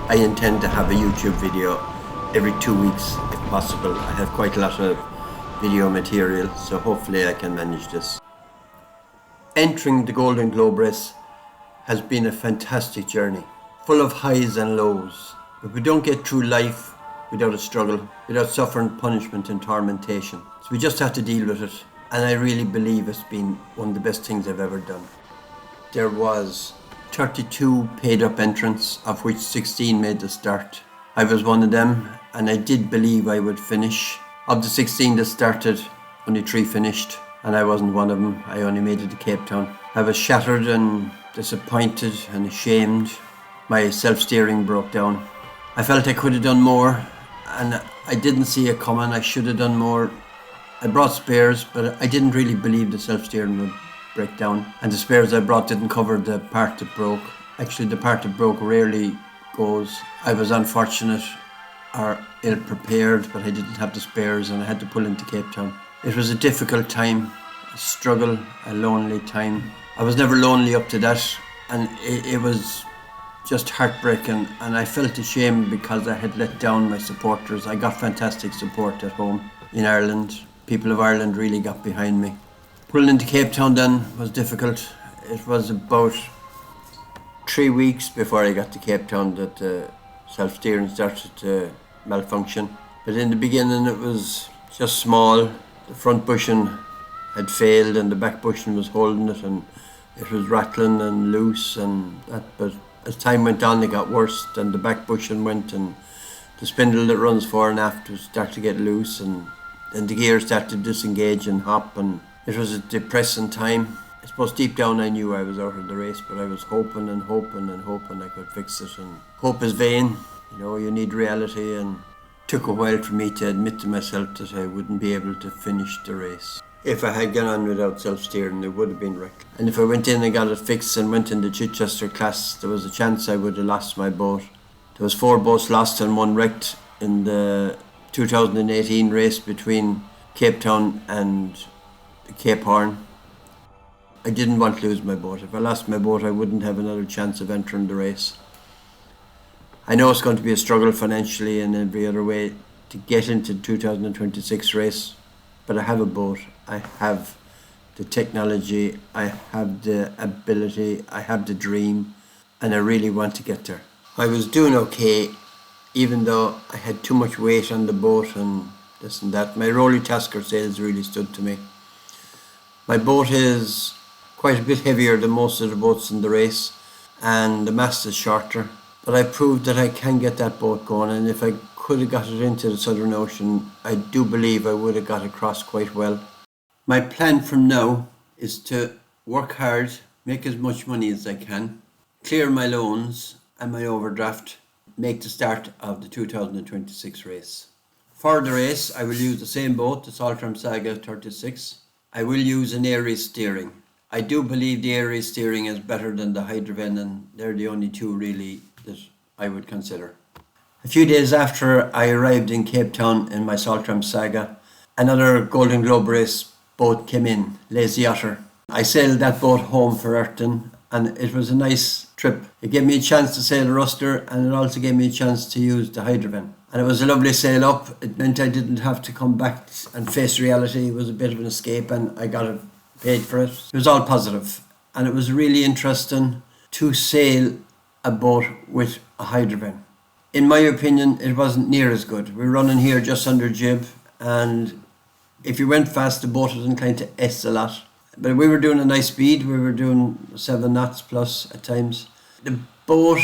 I intend to have a YouTube video every 2 weeks if possible. I have quite a lot of video material, so hopefully I can manage this. Entering the Golden Globe race has been a fantastic journey, full of highs and lows. But we don't get through life without a struggle, without suffering punishment and tormentation. So we just have to deal with it. And I really believe it's been one of the best things I've ever done. There was 32 paid up entrants, of which 16 made the start. I was one of them, and I did believe I would finish. Of the 16 that started, only 3 finished, and I wasn't one of them. I only made it to Cape Town. I was shattered and disappointed and ashamed. My self-steering broke down. I felt I could have done more, and I didn't see it coming. I should have done more. I brought spares, but I didn't really believe the self-steering would break down. And the spares I brought didn't cover the part that broke. Actually, the part that broke rarely goes. I was unfortunate or ill-prepared, but I didn't have the spares and I had to pull into Cape Town. It was a difficult time, a struggle, a lonely time. I was never lonely up to that, and it was just heartbreaking, and I felt ashamed because I had let down my supporters. I got fantastic support at home in Ireland. People of Ireland really got behind me. Pulling into Cape Town then was difficult. It was about 3 weeks before I got to Cape Town that the self-steering started to malfunction. But in the beginning it was just small. The front bushing had failed and the back bushing was holding it, and it was rattling and loose and that. But as time went on it got worse. Then the back bushing went, and the spindle that runs fore and aft started to get loose, and then the gear started to disengage and hop, and it was a depressing time. I suppose deep down I knew I was out of the race, but I was hoping and hoping and hoping I could fix it. And hope is vain, you need reality, and it took a while for me to admit to myself that I wouldn't be able to finish the race. If I had gone on without self-steering, it would have been wrecked. And if I went in and got it fixed and went in the Chichester class, there was a chance I would have lost my boat. There was 4 boats lost and 1 wrecked in the 2018 race between Cape Town and Cape Horn. I didn't want to lose my boat. If I lost my boat, I wouldn't have another chance of entering the race. I know it's going to be a struggle financially and every other way to get into the 2026 race, but I have a boat. I have the technology, I have the ability, I have the dream, and I really want to get there. I was doing okay, even though I had too much weight on the boat and this and that. My Rolly Tasker sails really stood to me. My boat is quite a bit heavier than most of the boats in the race, and the mast is shorter. But I proved that I can get that boat going, and if I could have got it into the Southern Ocean, I do believe I would have got across quite well. My plan from now is to work hard, make as much money as I can, clear my loans and my overdraft, make the start of the 2026 race. For the race, I will use the same boat, the Saltram Saga 36. I will use an Aries steering. I do believe the Aries steering is better than the Hydroven, and they're the only 2 really that I would consider. A few days after I arrived in Cape Town in my Saltram Saga, another Golden Globe race boat came in, Lazy Otter. I sailed that boat home for Ayrton, and it was a nice trip. It gave me a chance to sail a Ruster, and it also gave me a chance to use the Hydroven. And it was a lovely sail up. It meant I didn't have to come back and face reality. It was a bit of an escape, and I got it paid for it. It was all positive, and it was really interesting to sail a boat with a Hydroven. In my opinion, it wasn't near as good. We're running here just under jib, and if you went fast, the boat was inclined to S a lot. But we were doing a nice speed. We were doing 7 knots plus at times. The boat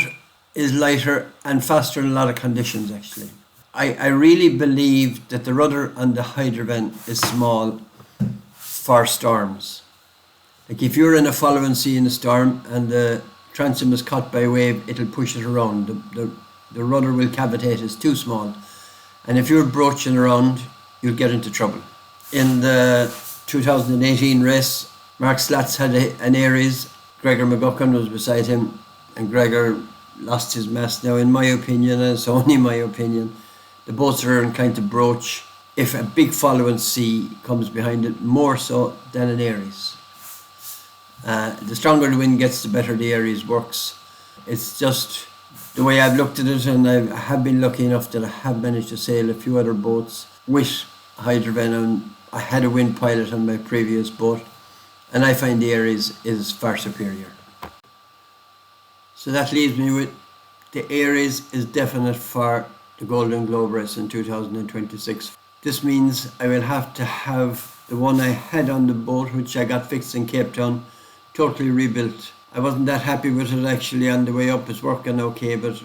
is lighter and faster in a lot of conditions, actually. I really believe that the rudder on the Hydroven is small for storms. Like if you're in a following sea in a storm and the transom is caught by a wave, it'll push it around. The rudder will cavitate, it's too small. And if you're broaching around, you'll get into trouble. In the 2018 race, Mark Slats had an Aries. Gregor McGuckin was beside him, and Gregor lost his mast. Now, in my opinion, and it's only my opinion, the boats are inclined to broach if a big following sea comes behind it, more so than an Aries. The stronger the wind gets, the better the Aries works. It's just the way I've looked at it, and I have been lucky enough that I have managed to sail a few other boats with hydrovenom. I had a wind pilot on my previous boat, and I find the Aries is far superior. So that leaves me with the Aries is definite for the Golden Globe race in 2026. This means I will have to have the one I had on the boat, which I got fixed in Cape Town, totally rebuilt. I wasn't that happy with it actually on the way up. It's working okay, but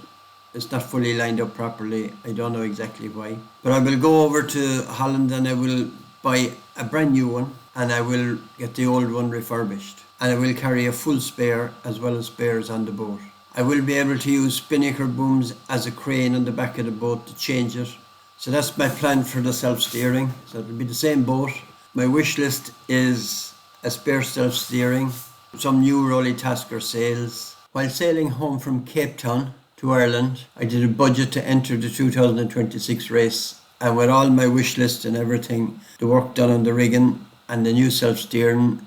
it's not fully lined up properly. I don't know exactly why. But I will go over to Holland and I will buy a brand new one, and I will get the old one refurbished. And I will carry a full spare as well as spares on the boat. I will be able to use spinnaker booms as a crane on the back of the boat to change it. So that's my plan for the self-steering. So it'll be the same boat. My wish list is a spare self-steering, some new Rolly Tasker sails. While sailing home from Cape Town to Ireland, I did a budget to enter the 2026 race. And with all my wish list and everything, the work done on the rigging and the new self-steering,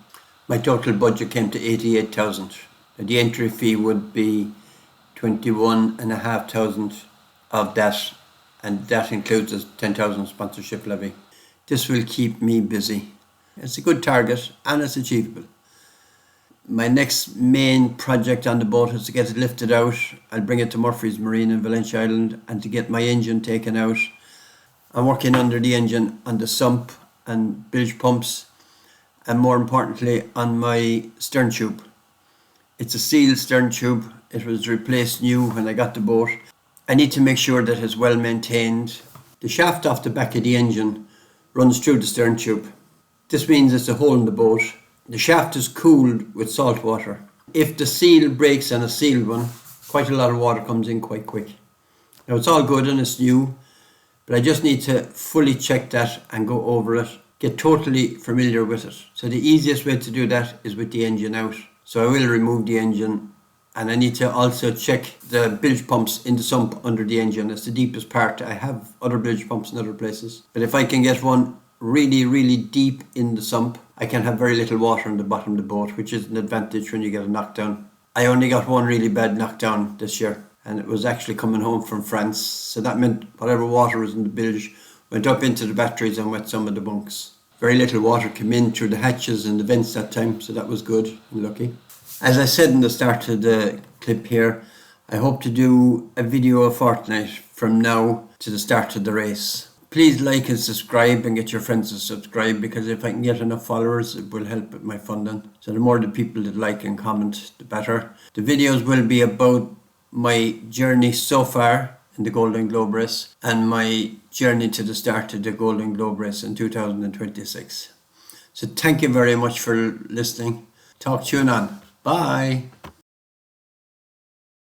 my total budget came to 88,000. The entry fee would be 21,500 of that, and that includes a 10,000 sponsorship levy. This will keep me busy. It's a good target and it's achievable. My next main project on the boat is to get it lifted out. I'll bring it to Murphy's Marine in Valentia Island, and to get my engine taken out. I'm working under the engine on the sump and bilge pumps, and more importantly on my stern tube. It's a sealed stern tube. It was replaced new when I got the boat. I need to make sure that it's well maintained. The shaft off the back of the engine runs through the stern tube. This means it's a hole in the boat. The shaft is cooled with salt water. If the seal breaks on a sealed one, quite a lot of water comes in quite quick. Now it's all good and it's new, but I just need to fully check that and go over it, get totally familiar with it. So the easiest way to do that is with the engine out. So I will remove the engine, and I need to also check the bilge pumps in the sump under the engine. It's the deepest part. I have other bilge pumps in other places, but if I can get one really deep in the sump, I can have very little water in the bottom of the boat, which is an advantage when you get a knockdown. I only got one really bad knockdown this year, and it was actually coming home from France. So that meant whatever water was in the bilge went up into the batteries and wet some of the bunks. Very little water came in through the hatches and the vents that time, so that was good and lucky. As I said in the start of the clip here, I hope to do a video a fortnight from now to the start of the race. Please like and subscribe and get your friends to subscribe, because if I can get enough followers, it will help with my funding. So the more the people that like and comment, the better. The videos will be about my journey so far in the Golden Globe race and my journey to the start of the Golden Globe race in 2026. So thank you very much for listening. Talk to you on. Bye.